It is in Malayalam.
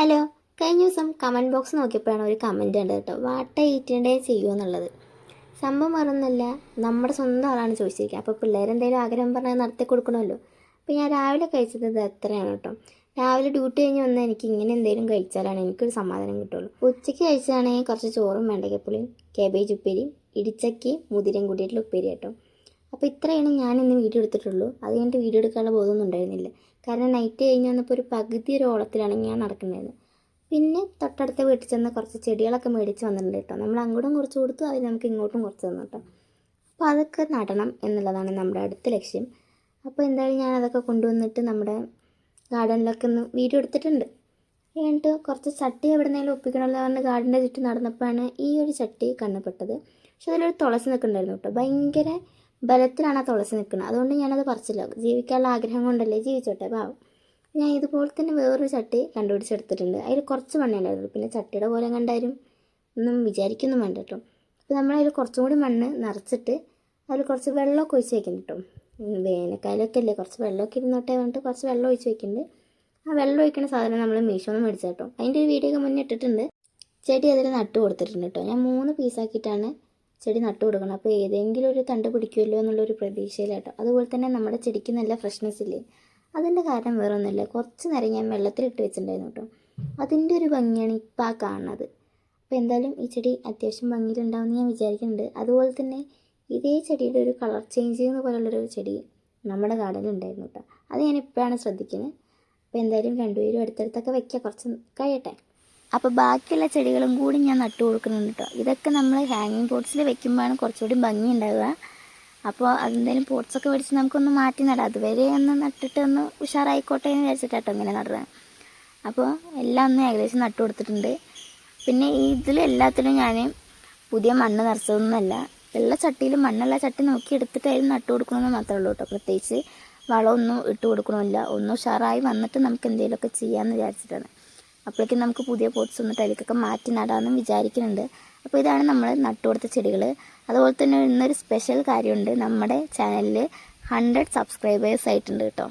ഹലോ, കഴിഞ്ഞ ദിവസം കമൻറ്റ് ബോക്സ് നോക്കിയപ്പോഴാണ് ഒരു കമൻറ്റ് ഉണ്ട് കേട്ടോ, വാട്ട ഈറ്റിൻ്റെ ചെയ്യുമെന്നുള്ളത്. സംഭവം മറന്നല്ല, നമ്മുടെ സ്വന്തം ആളാണ് ചോദിച്ചിരിക്കുക. അപ്പോൾ പിള്ളേരെന്തെങ്കിലും ആഗ്രഹം പറഞ്ഞാൽ നടത്തി കൊടുക്കണമല്ലോ. അപ്പോൾ ഞാൻ രാവിലെ കഴിച്ചത് ഇത് എത്രയാണ് കേട്ടോ. രാവിലെ ഡ്യൂട്ടി കഴിഞ്ഞ് വന്നാൽ എനിക്ക് ഇങ്ങനെ എന്തെങ്കിലും കഴിച്ചാലാണ് എനിക്കൊരു സമാധാനം കിട്ടുള്ളൂ. ഉച്ചയ്ക്ക് കഴിച്ചാണെങ്കിൽ കുറച്ച് ചോറും വെണ്ടയ്ക്കപ്പുളിയും കേബേജ് ഉപ്പേരിയും ഇടിച്ചക്കി മുതിരയും കൂട്ടിയിട്ടുള്ള ഉപ്പേരി കേട്ടോ. അപ്പോൾ ഇത്രയാണ് ഞാൻ ഇന്ന് വീഡിയോ എടുത്തിട്ടുള്ളൂ. അത് കഴിഞ്ഞിട്ട് വീഡിയോ എടുക്കാനുള്ള ബോധമൊന്നും ഉണ്ടായിരുന്നില്ല. കാരണം നൈറ്റ് കഴിഞ്ഞ് വന്നപ്പോൾ ഒരു പകുതി ഒരു ഓളത്തിലാണ് ഞാൻ നടക്കുന്നത്. പിന്നെ തൊട്ടടുത്ത വീട്ടിൽ ചെന്ന് കുറച്ച് ചെടികളൊക്കെ മേടിച്ച് വന്നിട്ടുണ്ട് കേട്ടോ. നമ്മൾ അങ്ങോട്ടും കുറച്ച് കൊടുത്തു, അത് നമുക്ക് ഇങ്ങോട്ടും കുറച്ച് തന്നു കേട്ടോ. അപ്പോൾ അതൊക്കെ നടണം എന്നുള്ളതാണ് നമ്മുടെ അടുത്ത ലക്ഷ്യം. അപ്പോൾ എന്തായാലും ഞാൻ അതൊക്കെ കൊണ്ടുവന്നിട്ട് നമ്മുടെ ഗാർഡനിലൊക്കെ ഒന്ന് വീഡിയോ എടുത്തിട്ടുണ്ട്. എന്നിട്ട് കുറച്ച് ചട്ടി എവിടെന്നെങ്കിലും ഒപ്പിക്കണമല്ലോ പറഞ്ഞ് ഗാർഡൻ്റെ ചുറ്റും നടന്നപ്പോഴാണ് ഈ ഒരു ചട്ടി കണ്ണപ്പെട്ടത്. പക്ഷെ അതിലൊരു തുളസി നിൽക്കുന്നുണ്ടായിരുന്നു കേട്ടോ. ഭയങ്കര ബലത്തിലാണ് ആ തുളസി നിൽക്കുന്നത്. അതുകൊണ്ട് ഞാനത് പറിച്ചില്ല. ജീവിക്കാനുള്ള ആഗ്രഹം കൊണ്ടല്ലേ, ജീവിച്ചോട്ടെ പാവം. ഞാൻ ഇതുപോലെ തന്നെ വേറൊരു ചട്ടി കണ്ടുപിടിച്ചെടുത്തിട്ടുണ്ട്. അതിൽ കുറച്ച് മണ്ണേ ഉണ്ടായിരുന്നു. പിന്നെ ചട്ടിയുടെ പോലെ കണ്ടാലും ഒന്നും വിചാരിക്കൊന്നും വേണ്ട കേട്ടോ. അപ്പോൾ നമ്മളതിൽ കുറച്ചും കൂടി മണ്ണ് നിറച്ചിട്ട് അതിൽ കുറച്ച് വെള്ളമൊക്കെ ഒഴിച്ച് വയ്ക്കുന്നുണ്ട് കേട്ടോ. വേനൽക്കാലമൊക്കെ അല്ലേ, കുറച്ച് വെള്ളമൊക്കെ ഇരുന്നോട്ടെ പറഞ്ഞിട്ട് കുറച്ച് വെള്ളം ഒഴിച്ച് വയ്ക്കുന്നുണ്ട്. ആ വെള്ളം ഒഴിക്കുന്ന സാധനം നമ്മൾ മീഷോന്ന് മേടിച്ച കേട്ടോ. അതിൻ്റെ ഒരു വീഡിയോ ഒക്കെ മുന്നേ ഇട്ടിട്ടുണ്ട്. ചെടി അതിൽ നട്ട് കൊടുത്തിട്ടുണ്ട് കേട്ടോ. ഞാൻ 3 പീസാക്കിയിട്ടാണ് ചെടി നട്ടു കൊടുക്കണം. അപ്പോൾ ഏതെങ്കിലും ഒരു തണ്ട് പിടിക്കുമല്ലോ എന്നുള്ളൊരു പ്രതീക്ഷയിലാട്ടോ. അതുപോലെ തന്നെ നമ്മുടെ ചെടിക്ക് നല്ല ഫ്രഷ്നെസ് ഇല്ലേ, അതിൻ്റെ കാരണം വേറെ ഒന്നുമില്ല. കുറച്ച് നേരം ഞാൻ വെള്ളത്തിലിട്ട് വെച്ചിട്ടുണ്ടായിരുന്നു കേട്ടോ. അതിൻ്റെ ഒരു ഭംഗിയാണ് ഇപ്പോൾ ആ കാണുന്നത്. അപ്പോൾ എന്തായാലും ഈ ചെടി അത്യാവശ്യം ഭംഗിയിലുണ്ടാവുമെന്ന് ഞാൻ വിചാരിക്കുന്നുണ്ട്. അതുപോലെ തന്നെ ഇതേ ചെടിയുടെ ഒരു കളർ ചേഞ്ച് ചെയ്യുന്ന പോലുള്ളൊരു ചെടി നമ്മുടെ ഗാർഡനിൽ ഉണ്ടായിരുന്നു കേട്ടോ. അത് ഞാൻ ഇപ്പോഴാണ് ശ്രദ്ധിക്കുന്നത്. അപ്പോൾ എന്തായാലും രണ്ടുപേരും അടുത്തടുത്തൊക്കെ വയ്ക്കുക, കുറച്ച് കഴിയട്ടെ. അപ്പോൾ ബാക്കിയുള്ള ചെടികളും കൂടി ഞാൻ നട്ടു കൊടുക്കുന്നുണ്ട് കേട്ടോ. ഇതൊക്കെ നമ്മൾ ഹാങ്ങിങ് പോട്ട്സിൽ വെക്കുമ്പോഴാണ് കുറച്ചുകൂടി ഭംഗി ഉണ്ടാവുക. അപ്പോൾ അതെന്തായാലും പോട്ട്സൊക്കെ മേടിച്ച് നമുക്കൊന്ന് മാറ്റി നടാം. അതുവരെ ഒന്ന് നട്ടിട്ട് ഒന്ന് ഉഷാറായിക്കോട്ടെ എന്ന് വിചാരിച്ചിട്ടാട്ടോ ഇങ്ങനെ നടുക. അപ്പോൾ എല്ലാം ഒന്ന് ഏകദേശം നട്ടു കൊടുത്തിട്ടുണ്ട്. പിന്നെ ഇതിലെല്ലാത്തിലും ഞാൻ പുതിയ മണ്ണ് നിറച്ചതൊന്നുമല്ല, ഉള്ള ചട്ടിയിൽ മണ്ണുള്ള ചട്ടി നോക്കി എടുത്തിട്ട് അതിൽ നട്ടു കൊടുക്കണമെന്ന് മാത്രമേ ഉള്ളൂ കേട്ടോ. പ്രത്യേകിച്ച് വളമൊന്നും ഇട്ട് കൊടുക്കണമില്ല. ഒന്ന് ഉഷാറായി വന്നിട്ട് നമുക്ക് എന്തെങ്കിലുമൊക്കെ ചെയ്യാമെന്ന് വിചാരിച്ചിട്ടാണ്. അപ്പോഴേക്കും നമുക്ക് പുതിയ പോട്ട്സ് വന്നിട്ട് അതിലേക്കൊക്കെ മാറ്റി നടാമെന്നും വിചാരിക്കുന്നുണ്ട്. അപ്പോൾ ഇതാണ് നമ്മൾ നട്ടുകൊടുത്ത ചെടികൾ. അതുപോലെ തന്നെ ഇന്നൊരു സ്പെഷ്യൽ കാര്യമുണ്ട്. നമ്മുടെ ചാനലിൽ 100 സബ്സ്ക്രൈബേഴ്സ് ആയിട്ടുണ്ട് കേട്ടോ.